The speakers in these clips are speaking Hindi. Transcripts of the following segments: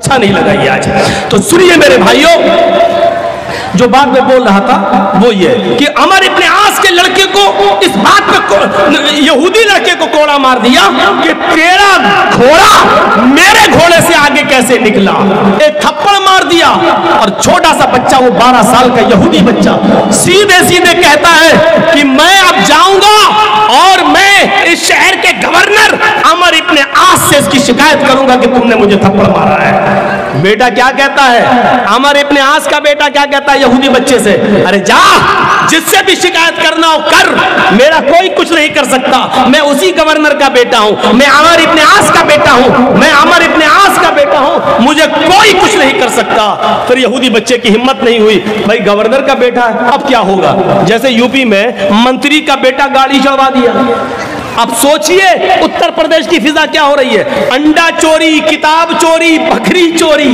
अच्छा नहीं लगा ये आज। तो सुनिए मेरे भाइयों, जो बात मैं बोल रहा था वो ये कि अमर इब्ने आस के लड़के को इस बात पे यहूदी लड़के को कोड़ा मार दिया कि तेरा घोड़ा मेरे घोड़े से आगे कैसे निकला। एक थप्पड़ मार दिया और छोटा सा बच्चा, वो 12 साल का यहूदी बच्चा, सीधे सीधे कहता है कि मैं अब जाऊंगा और मैं इस शहर के गवर्नर अमर इब्ने आस से इसकी शिकायत करूंगा कि तुमने मुझे थप्पड़ मारा है। बेटा क्या कहता है, अमर इब्ने आस का बेटा क्या कहता है यहूदी बच्चे से, अरे जा, जिससे भी शिकायत करना हो कर, मेरा कोई कुछ नहीं कर सकता, मैं उसी गवर्नर का बेटा हूं, मैं अमर इब्ने आस का बेटा हूं, मैं अमर इब्ने आस का बेटा हूं, मुझे कोई कुछ नहीं कर सकता। फिर यहूदी बच्चे की हिम्मत नहीं हुई, भाई गवर्नर का बेटा है, अब क्या होगा। जैसे यूपी में मंत्री का बेटा गाड़ी चढ़वा दिया। अब सोचिए उत्तर प्रदेश की फिजा क्या हो रही है। अंडा चोरी, किताब चोरी, बकरी चोरी,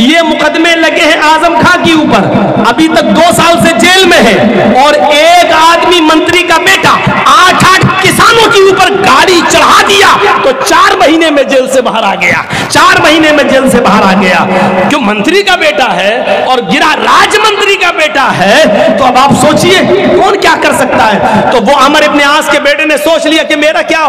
ये मुकदमे लगे हैं आजम खां के ऊपर, अभी तक 2 साल से जेल में है। और एक आदमी मंत्री का बेटा 8 किसानों के ऊपर गाड़ी चढ़ा दिया तो 4 महीने में जेल से बाहर आ गया, 4 महीने में जेल से बाहर आ गया। जो मंत्री का बेटा है और गिरा राज्य मंत्री का बेटा है, तो अब आप सोचिए कौन क्या कर सकता है। तो वो अमर इब्ने आस के बेटे ने सोच लिया कि मेरा क्या,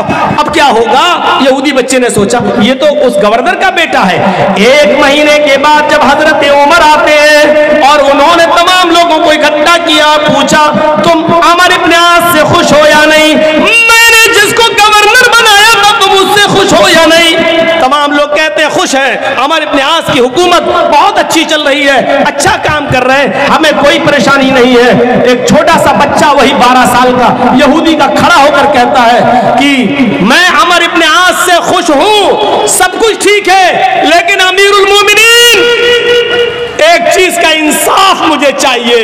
अब क्या होगा। यहूदी बच्चे ने सोचा ये तो उस गवर्नर का बेटा है। 1 महीने के बाद जब हजरत उमर आते हैं और उन्होंने तमाम लोगों को इकट्ठा किया, पूछा तुम अमर इब्ने आस से खुश हो या नहीं, मैंने जिसको गवर्नर बनाया था तुम उससे खुश हो या नहीं। तमाम लोग कहते हैं खुश हैं, अमर इब्ने आस की हुकूमत बहुत अच्छी चल रही है, अच्छा काम कर रहे हैं, हमें कोई परेशानी नहीं है। एक छोटा सा बच्चा, वही 12 साल का यहूदी का, खड़ा होकर कहता है कि मैं अमर इब्ने आस से खुश हूं, सब कुछ ठीक है, लेकिन अमीरुल मोमिनीन एक चीज का इंसाफ मुझे चाहिए।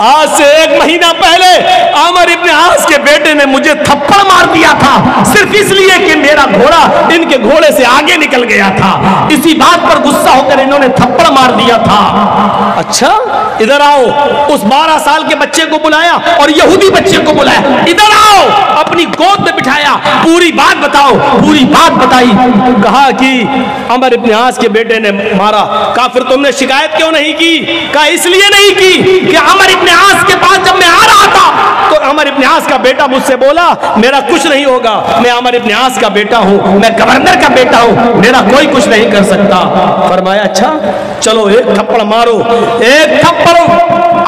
आज से 1 महीना पहले अमर इब्ने आस के बेटे ने मुझे थप्पड़ मार दिया था, सिर्फ इसलिए कि मेरा घोड़ा इनके घोड़े से आगे निकल गया था। इसी बात पर गुस्सा होकर इन्होंने थप्पड़ मार दिया था। अच्छा इधर आओ, उस 12 साल के बच्चे को बुलाया और यहूदी बच्चे को बुलाया, इधर आओ, अपनी गोद में बिठाया, पूरी बात बताओ। पूरी बात बताई, कहा कि अमर इब्ने आस के बेटे ने मारा। कहा फिर तुमने शिकायत क्यों नहीं की? कहा इसलिए नहीं की कि अमर इब्ने आस के पास जब मैं आ रहा था तो अमर इब्ने आस का बेटा मुझसे बोला मेरा कुछ नहीं होगा, मैं अमर इब्ने आस का बेटा हूं, मैं गवर्नर का बेटा हूं, मेरा कोई कुछ नहीं कर सकता। फरमाया अच्छा चलो एक थप्पड़ मारो। एक थप्पड़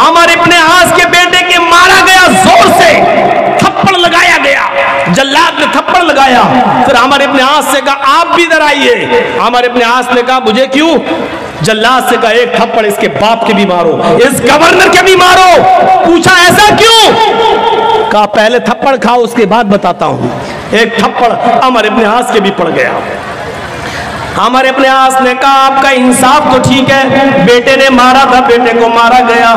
अमर इब्ने आस के बेटे के मारा गया, जोर से थप्पड़ लगाया गया, जल्लाद ने थप्पड़ लगाया। फिर अमर इब्ने आस से कहा आप भी इधर आइए। अमर इब्ने आस ने कहा मुझे क्यों? जल्लाद से कहा एक थप्पड़ इसके बाप के भी मारो, इस गवर्नर के भी मारो। पूछा ऐसा क्यों? कहा पहले थप्पड़ खाओ उसके बाद बताता हूं। एक थप्पड़ अमर इब्ने आस के भी पड़ गया। अमर इब्ने आस ने कहा आपका इंसाफ तो ठीक है, बेटे ने मारा था, बेटे को मारा गया,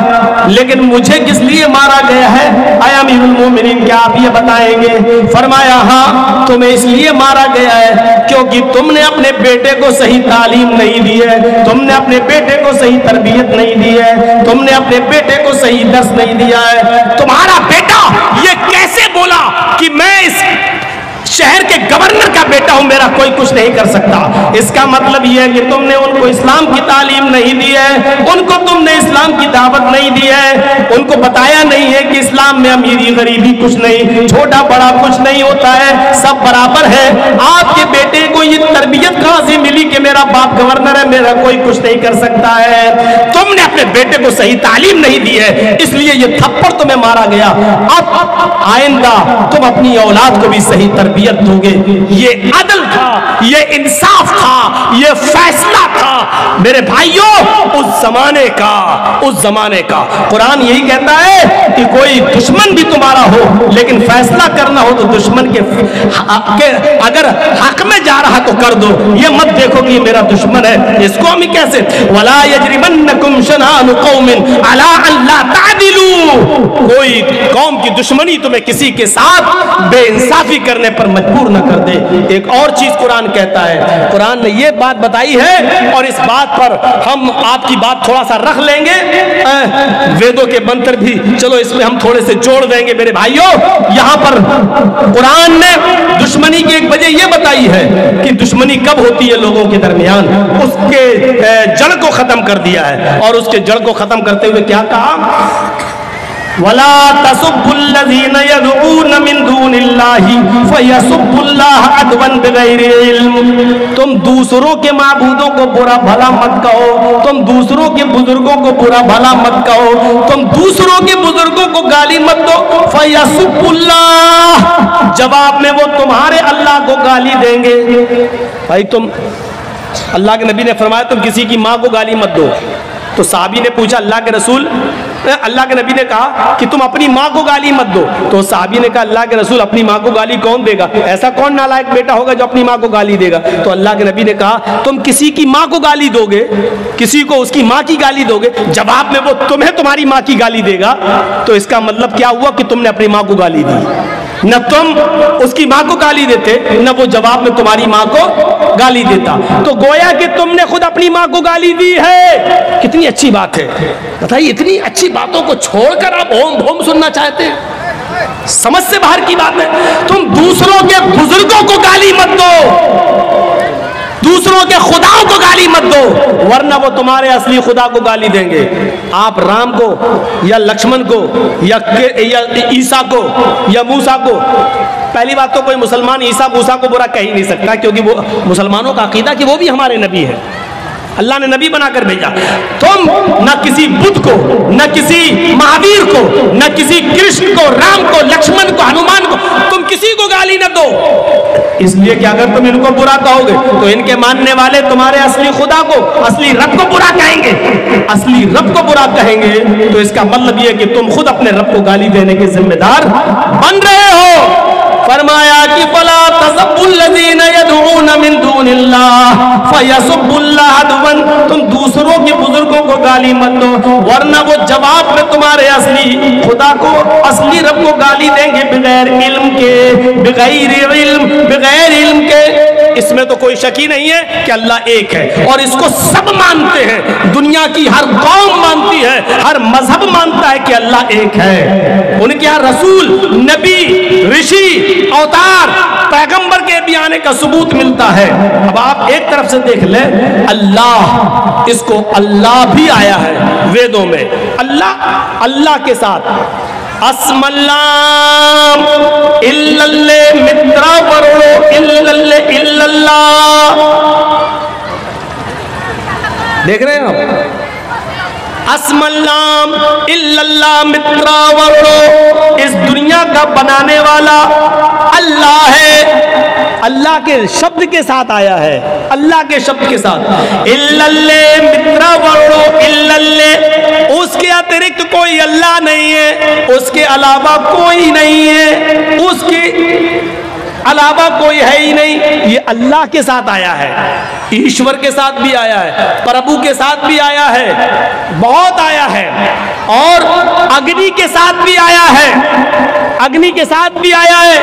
लेकिन मुझे किस लिए मारा गया है? आया अमीरुल मोमिनीन क्या आप ये बताएंगे? फरमाया हाँ तुम्हें इसलिए मारा गया है क्योंकि तुमने अपने बेटे को सही तालीम नहीं दी है, तुमने अपने बेटे को सही तरबियत नहीं दी है, तुमने अपने बेटे को सही दर्स नहीं दिया है। तुम्हारा बेटा ये कैसे बोला कि मैं इस शहर के गवर्नर का बेटा हूं, मेरा कोई कुछ नहीं कर सकता। इसका मतलब यह है कि तुमने उनको इस्लाम की तालीम नहीं दी है, उनको तुमने इस्लाम की दावत नहीं दी है, उनको बताया नहीं है कि इस्लाम में अमीरी गरीबी कुछ नहीं, छोटा बड़ा कुछ नहीं होता है, सब बराबर है। आपके बेटे को ये तरबियत कहां से मिली कि मेरा बाप गवर्नर है, मेरा कोई कुछ नहीं कर सकता है? तुमने अपने बेटे को सही तालीम नहीं दी है, इसलिए ये थप्पड़ तुम्हें मारा गया। अब आइंदा तुम अपनी औलाद को भी सही तरबियत दोगे। ये अदल था, ये इंसाफ था, ये फैसला था मेरे भाइयों उस जमाने का। कुरान यही कहता है कि कोई दुश्मन भी तुम्हारा हो लेकिन फैसला करना हो तो दुश्मन के अगर हक में जा रहा तो कर दो, ये मत देखो कि ये मेरा दुश्मन है, इसको हम कैसे। वला यजरिमन्नकुम शनानु कौमिन अला अल्ला तादिलू, कोई कौम की दुश्मनी तुम्हें किसी के साथ बेइंसाफी करने पर मजबूर न कर दे। एक और चीज कुरान कहता है, कुरान ने ये बात बताई है और इस बात पर हम आपकी बात थोड़ा सा रख लेंगे, वेदों के मंत्र भी चलो इसमें हम थोड़े से जोड़ देंगे मेरे भाइयों। यहां पर कुरान ने दुश्मनी की एक वजह यह बताई है कि दुश्मनी कब होती है लोगों के दरमियान, उसके जड़ को खत्म कर दिया है। और उसके जड़ को खत्म करते हुए क्या कहा, वला तसुब्बुल्लज़ीना यदऊन मिन दूनिल्लाहि फयसुब्बुल्लाह अदवन बिगैरि इल्म। तुम दूसरों के माबूदों को बुरा भला मत कहो, तुम दूसरों के बुजुर्गों को बुरा भला मत कहो, तुम दूसरों के बुजुर्गों को गाली मत दो। फयसुब्बुल्लाह, जवाब में वो तुम्हारे अल्लाह को गाली देंगे। भाई तुम, अल्लाह के नबी ने फरमाया तुम किसी की माँ को गाली मत दो। तो साहबी ने पूछा अल्लाह के रसूल, अल्लाह के नबी ने कहा कि तुम अपनी माँ को गाली मत दो। तो साहबी ने कहा अल्लाह के रसूल अपनी माँ को गाली कौन देगा, ऐसा कौन नालायक बेटा होगा जो अपनी माँ को गाली देगा। तो अल्लाह के नबी ने कहा तुम किसी की माँ को गाली दोगे, किसी को उसकी माँ की गाली दोगे, जवाब में वो तुम्हें तुम्हारी माँ की गाली देगा, तो इसका मतलब क्या हुआ कि तुमने अपनी माँ को गाली दी। न तुम उसकी माँ को गाली देते, न वो जवाब में तुम्हारी माँ को गाली देता। तो गोया कि तुमने खुद अपनी माँ को गाली दी है। कितनी अच्छी बात है, बताइए, इतनी अच्छी बातों को छोड़कर आप ओम भोम सुनना चाहते हैं, समझ से बाहर की बात है। तुम दूसरों के बुजुर्गों को गाली मत दो, दूसरों के खुदाओं को गाली मत दो, वरना वो तुम्हारे असली खुदा को गाली देंगे। आप राम को या लक्ष्मण को या ईसा को या मूसा को, पहली बात तो कोई मुसलमान ईसा मूसा को बुरा कह ही नहीं सकता, क्योंकि वो मुसलमानों का अकीदा कि वो भी हमारे नबी है, अल्लाह ने नबी बनाकर भेजा। तुम न किसी बुद्ध को, न किसी महावीर को, न किसी कृष्ण को, राम को, लक्ष्मण को, हनुमान को, तुम किसी को गाली न दो, इसलिए कि अगर तुम इनको बुरा कहोगे तो इनके मानने वाले तुम्हारे असली खुदा को, असली रब को बुरा कहेंगे। असली रब को बुरा कहेंगे तो इसका मतलब यह कि तुम खुद अपने रब को गाली देने के जिम्मेदार बन रहे हो। फरमाया कि फला तसब्बुल्लज़ीना यदऊन मिन दूनिल्लाह फयसुब्बुल्लाह अदवन, तुम दूसरों के बुजुर्गों को गाली मत दो, वरना वो जवाब में तुम्हारे असली खुदा को, असली रब को गाली देंगे बगैर इल्म के, बगैर इल्म के। इसमें तो कोई शक ही नहीं है कि अल्लाह एक है, और इसको सब मानते हैं, दुनिया की हर कौम मानती है, हर मजहब मानता है कि अल्लाह एक है। उनके यहाँ रसूल, नबी, ऋषि, अवतार, पैगंबर के भी आने का सबूत मिलता है। अब आप एक तरफ से देख ले, अल्लाह, इसको अल्लाह भी आया है वेदों में, अल्लाह, अल्लाह के साथ अस्मल्लाम इल्लल्ले मित्रा वरुणो इल्लल्ले इल्लल्लाह, देख रहे हैं आप, अस्मल्लाम इल्लल्लाह मित्रा वरुणो, इस दुनिया का बनाने वाला अल्लाह है, अल्लाह के शब्द के साथ आया है, अल्लाह के शब्द के साथ। इल्लल्ले मित्रा वरुणो इल्लल्ले, उसके अतिरिक्त कोई अल्लाह नहीं है, उसके अलावा कोई नहीं है, उसके अलावा कोई है ही नहीं। ये अल्लाह के साथ आया है, ईश्वर के साथ भी आया है, प्रभु के साथ भी आया है, बहुत आया है, और अग्नि के साथ भी आया है, अग्नि के साथ भी आया है।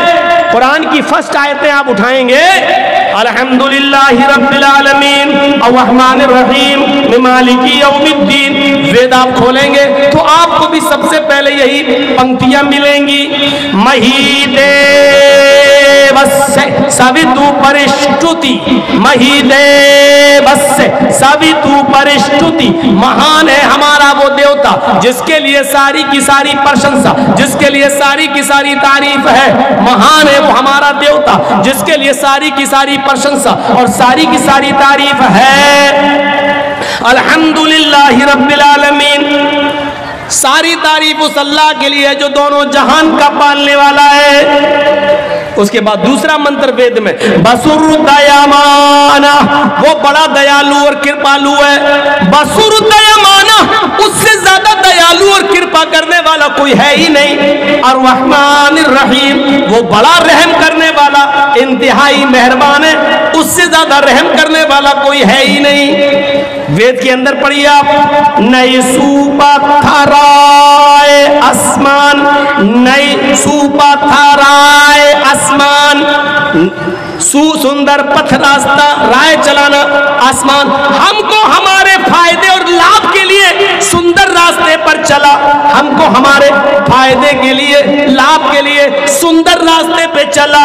कुरान की फर्स्ट आयतें आप उठाएंगे, अल्हम्दुलिल्लाहि रब्बिल आलमीन अर्रहमानिर रहीम मालिकी यौमिद्दीन, वेद आप खोलेंगे तो आपको भी सबसे पहले यही पंक्तियां मिलेंगी, महीदे सवितु परिष्टुति, महीदेवस्य सवितु परिष्टुति, महान है हमारा वो देवता जिसके लिए सारी की सारी प्रशंसा, जिसके लिए सारी की सारी तारीफ है। महान है वो हमारा देवता जिसके लिए सारी की सारी प्रशंसा और सारी की सारी तारीफ है। अल्हम्दुलिल्लाहि रब्बिल आलमीन, सारी तारीफ उस अल्लाह के लिए जो दोनों जहान का पालने वाला है। उसके बाद दूसरा मंत्र वेद में, बसुर दयामाना, वो बड़ा दयालु और कृपालु है। बसुर दयामाना, उससे ज्यादा दयालु और कृपा करने वाला कोई है ही नहीं। और रहमानिर रहीम, वो बड़ा रहम करने वाला, इंतहाई मेहरबान है, उससे ज्यादा रहम करने वाला कोई है ही नहीं। वेद के अंदर पढ़िए आप, नई सुपथराए आसमान, नई सुपथराए आसमान, सुंदर पथ रास्ता, राय चलाना आसमान, हमको हमारे फायदे और लाभ के लिए सुंदर रास्ते पर चला, हमको हमारे फायदे के लिए लाभ के लिए सुंदर रास्ते पे चला।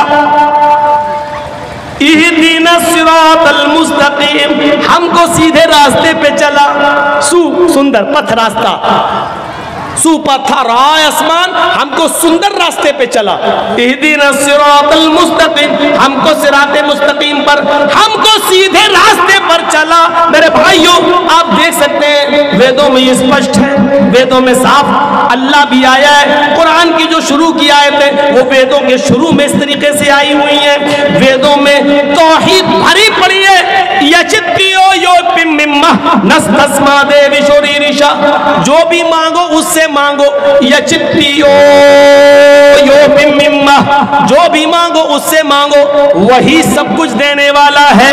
इहदीना सिरातल मुस्तकीम, हमको सीधे रास्ते पे चला, सुंदर पथ रास्ता, सुपथराए आसमान, हमको सुंदर रास्ते पे चला। इहदीना सिरातल मुस्तकीम, हमको सिराते मुस्तकीम पर, हमको सीधे रास्ते पर चला। मेरे भाइयों आप देख सकते हैं वेदों में ये स्पष्ट है, वेदों में साफ अल्लाह भी आया है। कुरान की जो शुरू की आयतें वो वेदों के शुरू में इस तरीके से आई हुई हैं। वेदों में तौहीद भरी पड़ी है। यचित्तियो यो पिम्मिम्मा नस्तस्मा देवी शोरीरिशा, जो भी मांगो उससे मांगो। यचित्तियो यो पिम्मिम्मा, जो भी मांगो उससे मांगो, वही सब कुछ देने वाला है।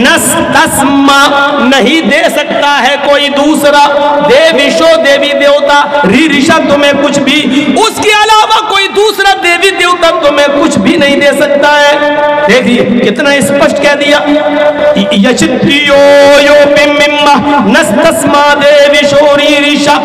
नस्तस्मा, नहीं दे सकता है कोई दूसरा। देवीशो, देवी देवता, रीरिशा, तुम्हें कुछ भी उसके अलावा कोई दूसरा देवी देवता तुम्हें कुछ भी नहीं दे सकता है। देखिए कितना स्पष्ट कह दिया। यचित्तियो यो पिम्मिम्मा नस्तस्मा देवीशो रीरिशा,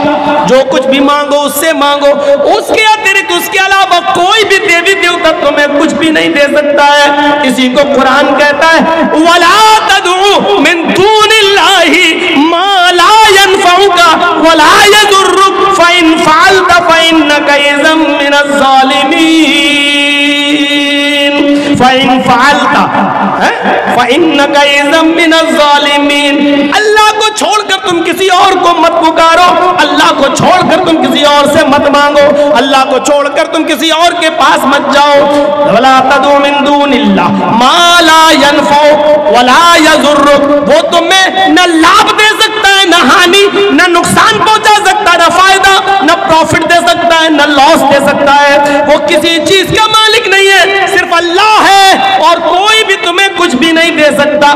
जो कुछ भी मांगो उससे मांगो, उसके अतिरिक्त उसके अलावा कोई भी देवी देवता तुम्हें कुछ भी नहीं दे सकता है। इसी को कुरान कहता है वला तदउ मिन दूनिल्लाहि मा ला यनफउका वला यदुर्रुक फइन फअलत फइन्नका इज़म मिनज़ ज़ालिमीन, फइन फअलता फइन्नका इज़म मिनज़ ज़ालिमीन। अल्लाह को छोड़कर तुम किसी और को मत पुकारो, अल्लाह को छोड़कर तुम किसी और से मत मांगो, अल्लाह को छोड़कर तुम किसी और के पास मत जाओ। वला तदउ मिन दूनिल्लाह मा ला यनफउ वला यज़ुर्रुक, वो तुम्हें न लाभ दे सकता है, न हानि, न नुकसान पहुंचा सकता है, न फायदा, न प्रॉफिट दे सकता है, न लॉस दे सकता है। वो किसी चीज का मालिक नहीं है, सिर्फ अल्लाह है और कोई भी तुम्हें कुछ भी नहीं दे सकता।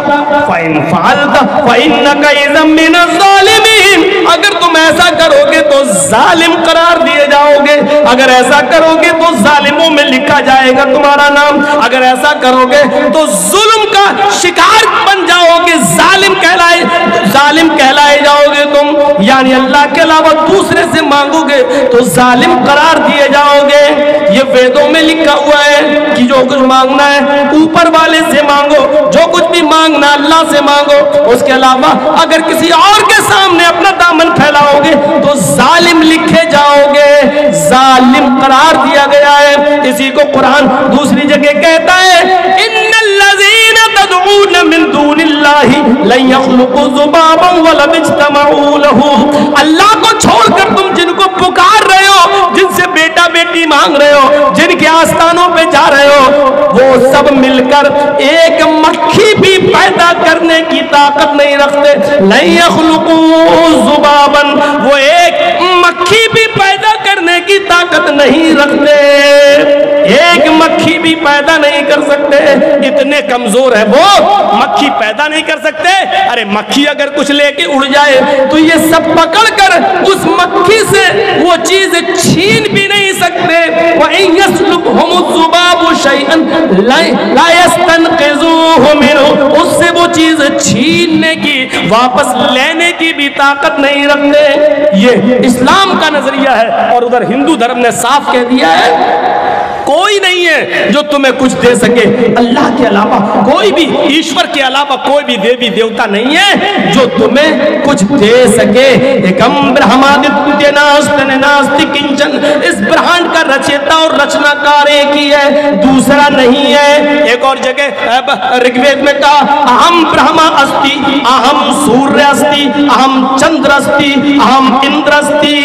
फ़इन फ़अलत फ़इन्नका इज़म मिनज़ ज़ालिमीन, अगर तुम ऐसा करोगे तो जालिम करार दिए जाओगे, अगर ऐसा करोगे तो जालिमों में लिखा जाएगा तुम्हारा नाम, अगर ऐसा करोगे तो जुल्म का शिकार बन जाओगे, जालिम कहलाए जाओगे तुम। यानी अल्लाह के अलावा दूसरे से मांगोगे तो जालिम करार दिए जाओगे। ये वेदों में लिखा हुआ है कि जो कुछ मांगना है ऊपर वाले से मांगो, जो कुछ भी मांगना अल्लाह से मांगो, उसके अलावा अगर किसी और के सामने अपना दामन फैलाओगे तो जालिम लिखे जाओगे, जालिम करार दिया गया है। इसी को कुरान दूसरी जगह कहता है इन्नल्लज़ीना तदऊन मिन दूनिल्लाहि लन यख्लुक़ू ज़ुबाबन वला इज्तमऊ लहू, अल्लाह को छोड़कर तुम जिनको पुकार रहे हो, जिनसे बेटा बेटी मांग रहे हो, जिनके आस्थानों पे जा रहे हो, वो सब मिलकर एक मक्खी भी पैदा करने की ताकत नहीं रखते। लन यख्लुक़ू ज़ुबाबन, वो एक मक्खी भी पैदा करने की ताकत नहीं रखते, एक मक्खी भी पैदा नहीं कर सकते, इतने कमजोर है वो, मक्खी पैदा नहीं कर सकते। अरे मक्खी अगर कुछ लेके उड़ जाए तो ये सब पकड़कर उस मक्खी से वो चीज छीन भी नहीं सकते। वइन यस्लुबहुमु ज़ुबाबु शैअन ला यस्तनक़िज़ूहु मिन्हु, उससे वो चीज छीनने की, वापस लेने की भी ताकत नहीं रखते। ये इस्लाम का नजरिया है। और उधर हिंदू धर्म ने साफ कह दिया है कोई नहीं है जो तुम्हें कुछ दे सके, अल्लाह के अलावा कोई भी, ईश्वर के अलावा कोई भी देवी देवता नहीं है जो तुम्हें कुछ दे सके। एकम ब्रह्मादित्य नास्ति किंचन, इस ब्रह्मांड का रचयिता और रचनाकार एक ही है, दूसरा नहीं है। एक और जगह ऋग्वेद में कहा अहम ब्रह्मा अस्ति, अहम सूर्य अस्ति, अहम चंद्र अस्ति, अहम इंद्र अस्ति,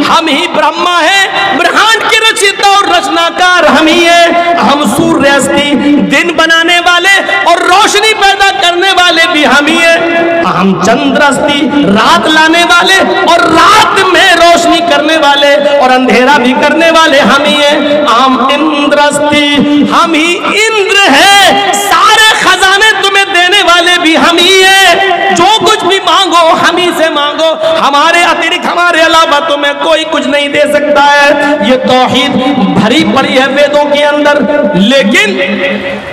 हम ही ब्रह्मा है, ब्रह्मांड के रचयिता और रचनाकार हम ही है। हम सूर्य अस्ति, दिन बनाने वाले और रोशनी पैदा करने वाले भी हम ही है। हम चंद्र अस्ति, रात लाने वाले और रात में रोशनी करने वाले और अंधेरा भी करने वाले हम ही है। हम इंद्र अस्ति, हम ही इंद्र है, सारे खजाने तुम्हें देने वाले भी हम ही है। जो कुछ भी मांगो हमारे अतिरिक्त, हमारे अलावा तुम्हें कोई कुछ नहीं दे सकता है। ये तौहीद भरी पड़ी है वेदों के अंदर। लेकिन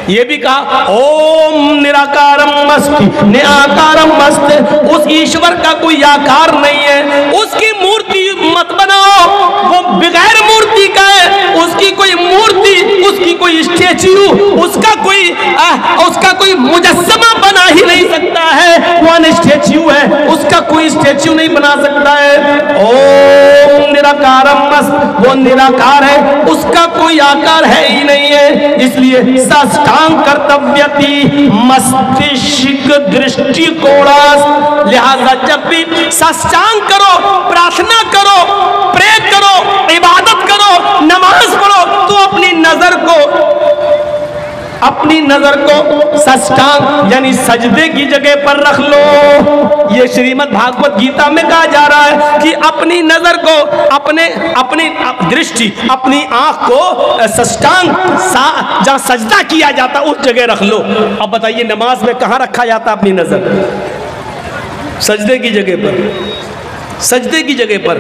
ये भी कहा ओम निराकारम मस्ति निराकारम मस्त, उस ईश्वर का कोई आकार नहीं है, उसकी मूर्ति मत बनाओ, वो बगैर मूर्ति का है, उसकी कोई मूर्ति, उसकी कोई स्टैच्यू, उसका कोई मुजस्समा बना ही नहीं सकता है। वो स्टैच्यू है, उसका कोई स्टैच्यू नहीं बना सकता है। ओम निराकारम मस्त, वो निराकार है, उसका कोई आकार है ही नहीं है। इसलिए साष्टांग कर्तव्यति मस्तिष्क दृष्टिकोणास, लिहाजा जब भी साष्टांग करो, प्रार्थना करो, प्रे करो, इबादत करो, नमाज पढ़ो, तो अपनी नजर को साष्टांग यानी सजदे की जगह पर रख लो। ये श्रीमद् भागवत गीता में कहा जा रहा है कि अपनी नजर को, अपनी दृष्टि, अपनी आंख को साष्टांग जहां सजदा किया जाता उस जगह रख लो। अब बताइए नमाज में कहां रखा जाता अपनी नजर? सजदे की जगह पर, सजदे की जगह पर।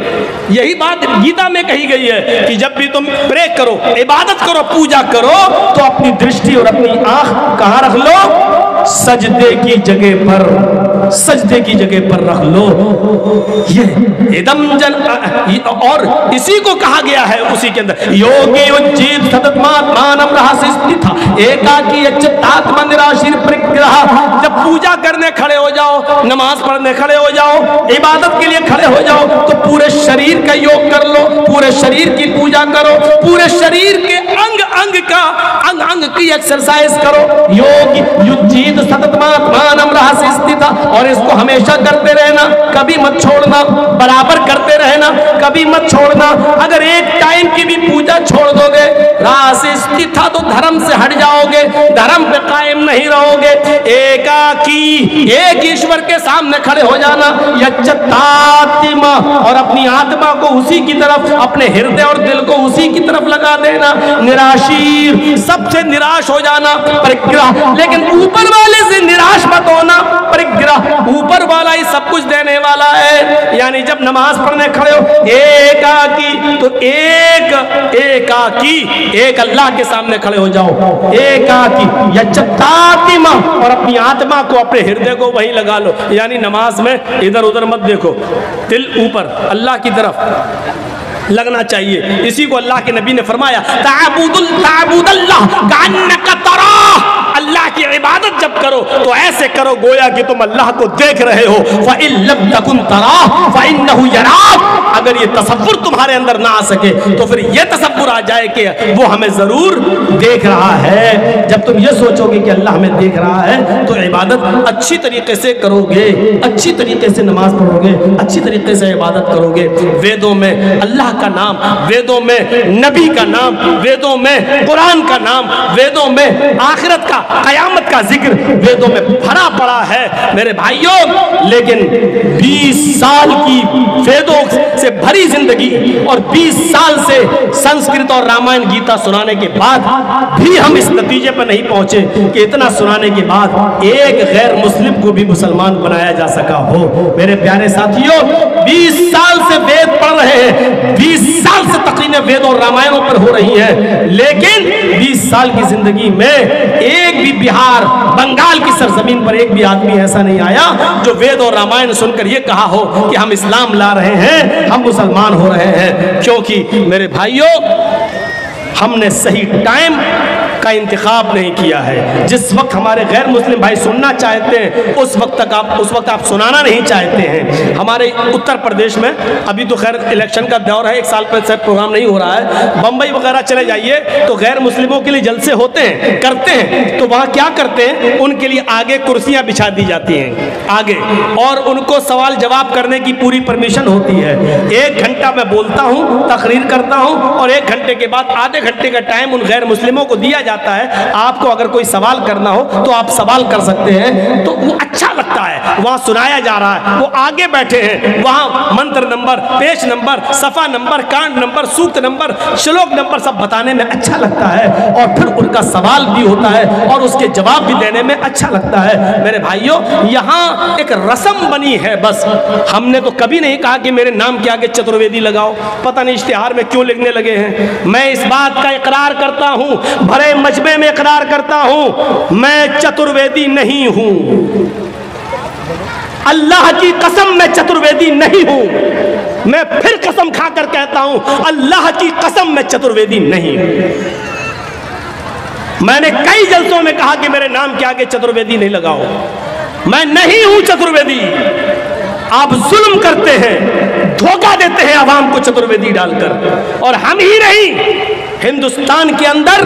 यही बात गीता में कही गई है कि जब भी तुम प्रे करो, इबादत करो, पूजा करो, तो अपनी दृष्टि और अपनी आंख कहां रख लो? सजदे की जगह पर, सजदे की जगह पर रख लो। ये इदम जन, और इसी को कहा गया है उसी के अंदर, योगी उज्जीत सततमात्मानम रहस्यस्थिता एकाकी अच्युतात्मा निराशीर परिग्रह। जब पूजा करने खड़े हो जाओ, नमाज पढ़ने खड़े हो जाओ, इबादत के लिए खड़े हो जाओ, तो पूरे शरीर का योग कर लो, पूरे शरीर की पूजा करो, पूरे शरीर के अंग अंग की एक्सरसाइज करो। योग युज्जीत सततमात्मानम रहस्यस्थिता, और इसको हमेशा करते रहना, कभी मत छोड़ना, बराबर करते रहना, कभी मत छोड़ना। अगर एक टाइम की भी पूजा छोड़ दोगे, रहस्यस्थिता, तो धर्म से हट जाओगे, धर्म पे कायम नहीं रहोगे। एकाकी, एक ईश्वर के सामने खड़े हो जाना, यच्चतात्मा, और अपनी आत्मा को उसी की तरफ, अपने हृदय और दिल को उसी की तरफ लगा देना। निराशीर, सबसे निराश हो जाना, परिग्रह, लेकिन ऊपर वाले से निराश मत होना। परिग्रह, ऊपर वाला ही सब कुछ देने वाला है। यानी जब नमाज पढ़ने खड़े हो, एकाकी, तो एकाकी, एक अल्लाह के सामने खड़े हो जाओ, एकाकी यच्चतात्मा, और अपनी आत्मा को, अपने हृदय को वहीं लगा लो। यानी नमाज में इधर उधर मत देखो, दिल ऊपर अल्लाह की तरफ लगना चाहिए। इसी को अल्लाह के नबी ने फरमाया, ताबुदल्लाह कान्नका तराह, अल्लाह की इबादत जब करो तो ऐसे करो गोया कि तुम अल्लाह को देख रहे हो। फ़इन लम तकुन तराह फ़इन्नहु यराक, अगर ये तसव्वुर तुम्हारे अंदर ना आ सके तो फिर ये तसव्वुर आ जाए कि वो हमें जरूर देख रहा है। जब तुम ये सोचोगे कि अल्लाह हमें देख रहा है, तो इबादत अच्छी तरीके से करोगे, अच्छी तरीके से नमाज पढ़ोगे, अच्छी तरीके से इबादत करोगे। वेदों में अल्लाह का नाम, वेदों में नबी का नाम, वेदों में कुरान का नाम, वेदों में आखिरत का, कयामत का जिक्र वेदों में भरा पड़ा है मेरे भाइयों। लेकिन 20 साल की वेदों से भरी जिंदगी और 20 साल से संस्कृत और रामायण गीता सुनाने के बाद भी हम इस नतीजे पर नहीं पहुंचे कि इतना सुनाने के बाद एक गैर मुस्लिम को भी मुसलमान बनाया जा सका हो। मेरे प्यारे साथियों, 20 साल से वेद पढ़ रहे हैं, 20 साल से तकरीरें वेद और रामायणों पर हो रही हैं, लेकिन 20 साल की जिंदगी में एक भी बिहार, बंगाल की सरजमीन पर एक भी आदमी ऐसा नहीं आया जो वेद और रामायण सुनकर ये कहा हो कि हम इस्लाम ला रहे हैं, हम मुसलमान हो रहे हैं। क्योंकि मेरे भाइयों, हमने सही टाइम का इंतखाब नहीं किया है। जिस वक्त हमारे गैर मुस्लिम भाई सुनना चाहते हैं, उस वक्त आप सुनाना नहीं चाहते हैं। हमारे उत्तर प्रदेश में अभी तो खैर इलेक्शन का दौर है, 1 साल पर शायद प्रोग्राम नहीं हो रहा है। बम्बई वगैरह चले जाइए तो गैर मुस्लिमों के लिए जलसे होते हैं, करते हैं, तो वहाँ क्या करते हैं, उनके लिए आगे कुर्सियाँ बिछा दी जाती हैं आगे, और उनको सवाल जवाब करने की पूरी परमिशन होती है। 1 घंटा मैं बोलता हूँ, तकरीर करता हूँ, और 1 घंटे के बाद आधे घंटे का टाइम उन गैर मुस्लिमों को दिया जाता है आपको अगर कोई सवाल करना हो तो आप सवाल कर सकते हैं, तो वो अच्छा लगता है। वहां सुनाया जा रहा है, वो आगे बैठे हैं, वहां मंत्र नंबर, पेज नंबर, सफा नंबर, कांड नंबर, सूक्त नंबर, श्लोक नंबर सब बताने में अच्छा लगता है, और फिर उनका सवाल भी होता है और उसके जवाब भी देने में अच्छा लगता है। मेरे भाइयों, यहाँ एक रस्म बनी है बस। हमने तो कभी नहीं कहा कि मेरे नाम के आगे चतुर्वेदी लगाओ। पता नहीं इश्तिहार में क्यों लिखने लगे हैं। मैं इस बात का इकरार करता हूं, भरे मजमे में इकरार करता हूं, मैं चतुर्वेदी नहीं हूं। अल्लाह की कसम मैं चतुर्वेदी नहीं हूं। मैं फिर कसम खाकर कहता हूं, अल्लाह की कसम मैं चतुर्वेदी नहीं हूं। मैंने कई जलसों में कहा कि मेरे नाम के आगे चतुर्वेदी नहीं लगाओ। मैं नहीं हूं चतुर्वेदी। आप जुल्म करते हैं, धोखा देते हैं आवाम को चतुर्वेदी डालकर। और हम ही नहीं, हिंदुस्तान के अंदर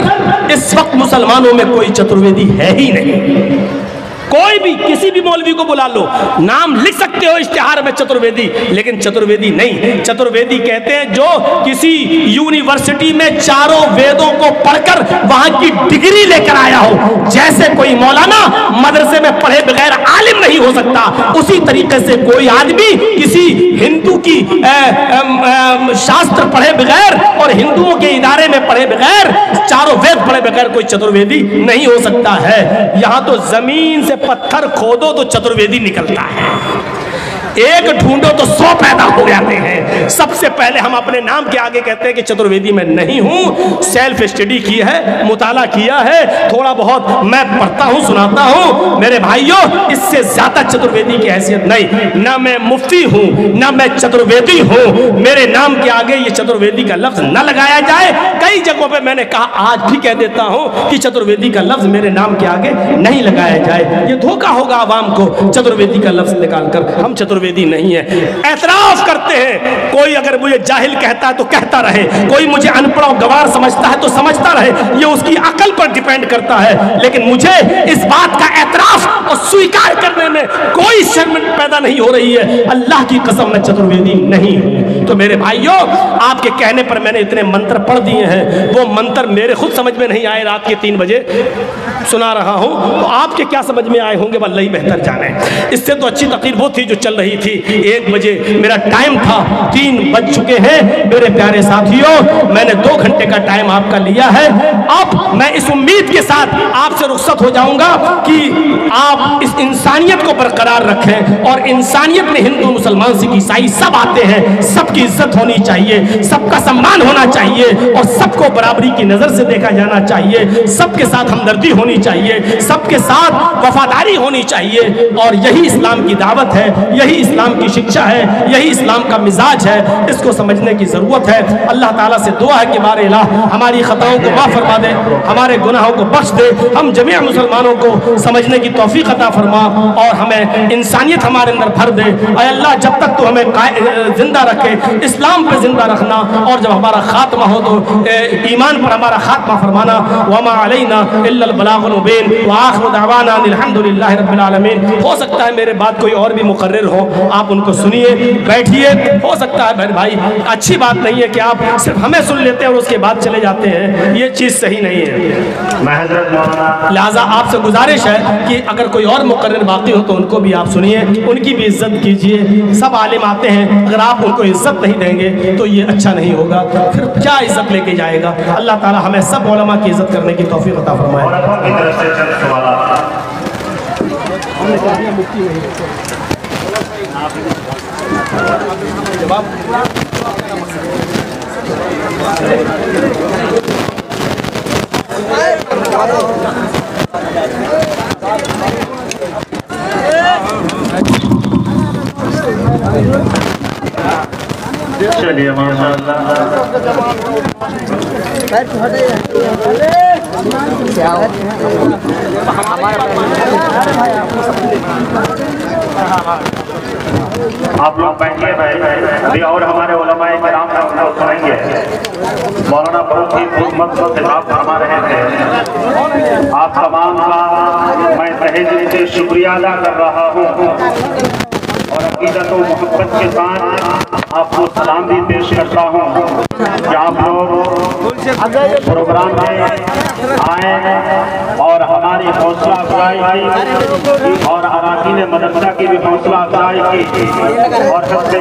इस वक्त मुसलमानों में कोई चतुर्वेदी है ही नहीं। कोई भी किसी भी मौलवी को बुला लो, नाम लिख सकते हो इश्तिहार में चतुर्वेदी, लेकिन चतुर्वेदी नहीं। चतुर्वेदी कहते हैं जो किसी यूनिवर्सिटी में चारों वेदों को पढ़कर वहां की डिग्री लेकर आया हो। जैसे कोई मौलाना मदरसे में पढ़े बगैर आलिम नहीं हो सकता, उसी तरीके से कोई आदमी किसी हिंदू की शास्त्र पढ़े बगैर और हिंदुओं के इदारे में पढ़े बगैर, चारों वेद पढ़े बगैर कोई चतुर्वेदी नहीं हो सकता है। यहां तो जमीन से पत्थर खोदो तो चतुर्वेदी निकलता है, एक ढूंढो तो 100 पैदा हो जाते हैं। सबसे पहले हम अपने नाम के आगे कहते हैं कि चतुर्वेदी मैं नहीं हूं। सेल्फ स्टडी की है, मुताला किया है, थोड़ा बहुत मैं पढ़ता हूं, सुनाता हूं। मेरे भाइयों, इससे ज्यादा चतुर्वेदी की हैसियत नहीं। ना मैं मुफ्ती हूं, ना मैं चतुर्वेदी हूं। मेरे नाम के आगे ये चतुर्वेदी का लफ्ज न लगाया जाए। कई जगहों पर मैंने कहा, आज भी कह देता हूं कि चतुर्वेदी का लफ्ज मेरे नाम के आगे नहीं लगाया जाए। ये धोखा होगा आवाम को चतुर्वेदी का लफ्ज निकालकर। हम चतुर्वेदी नहीं है। एतराफ करते हैं, कोई अगर मुझे जाहिल कहता है तो कहता रहे, कोई मुझे अनपढ़ और गवार समझता है तो समझता रहे, ये उसकी अकल पर डिपेंड करता है। लेकिन मुझे इस बात का एतराफ और स्वीकार करने में कोई शर्म पैदा नहीं हो रही है। अल्लाह की कसम मैं चतुर्वेदी नहीं हूं। तो मेरे भाइयों, आपके कहने पर मैंने इतने मंत्र पढ़ दिए हैं, वो मंत्र मेरे खुद समझ में नहीं आए। रात के 3 बजे सुना रहा हूं, तो आपके क्या समझ में आए होंगे वल्लाह ही बेहतर जाने। इससे तो अच्छी तकरीर वो थी जो चल रही थी। 1 बजे मेरा टाइम था, 3 बज चुके हैं। मेरे प्यारे साथियों, मैंने 2 घंटे का टाइम आपका लिया है। अब मैं इस उम्मीद के साथ आपसे रुखसत हो जाऊंगा कि आप इस इंसानियत को बरकरार रखें। और इंसानियत में हिंदू, मुसलमान, सिख, ईसाई सब आते हैं। सबकी इज्जत होनी चाहिए, सबका सम्मान होना चाहिए, और सबको बराबरी की नजर से देखा जाना चाहिए। सबके साथ हमदर्दी होनी चाहिए, सबके साथ वफादारी होनी चाहिए। और यही इस्लाम की दावत है, यही इस्लाम की शिक्षा है, यही इस्लाम का मिजाज है। इसको समझने की जरूरत है। अल्लाह ताला से दुआ है कि बारे इलाह हमारी खताओं को माफ फरमा दे, हमारे गुनाहों को बख्श दे, हम जमीअ मुसलमानों को समझने की तौफीक अता फरमा, और हमें इंसानियत हमारे अंदर भर दे। ऐ अल्लाह, जब तक तो हमें जिंदा रखे, इस्लाम पे जिंदा रखना, और जब हमारा खात्मा हो तो ईमान पर हमारा खात्मा फरमाना। वमा अलैना इल्लल बलागुल मुबीन व आखिरु दअवाना अल्हम्दुलिल्लाहि रब्बिल आलमीन। हो सकता है मेरे बाद कोई और भी मुकर्रिर हो, आप उनको सुनिए, बैठिए। हो सकता है मेरे भाई, अच्छी बात नहीं है कि आप सिर्फ हमें सुन लेते हैं और उसके बाद चले जाते हैं, ये चीज़ सही नहीं है। लिहाजा आपसे गुजारिश है कि अगर कोई और मुकर्रिर बाकी हो तो उनको भी आप सुनिए, उनकी भी इज्जत कीजिए। सब आलिम आते हैं, अगर आप उनको इज्जत नहीं देंगे तो ये अच्छा नहीं होगा, फिर क्या इज्जत लेके जाएगा। अल्लाह ताला हमें सब उलमा की इज्जत करने की तौफीक अता फरमाए। चलिए माशाअल्लाह। आप लोग बैठिए भाई, और हमारे उलमाए किराम को सुनेंगे। मौलाना बहुत ही खूबसूरत खिताब फरमा रहे थे। आप तमाम का मैं तहे दिल से शुक्रिया अदा कर रहा हूँ, और अकीदत और मोहब्बत के साथ आपको सलाम भी पेश करता हूँ कि आप लोग प्रोग्राम में आए और हमारी हौसला अफजाई की और अराकीन मदरसा की भी हौसला अफजाई की और सबसे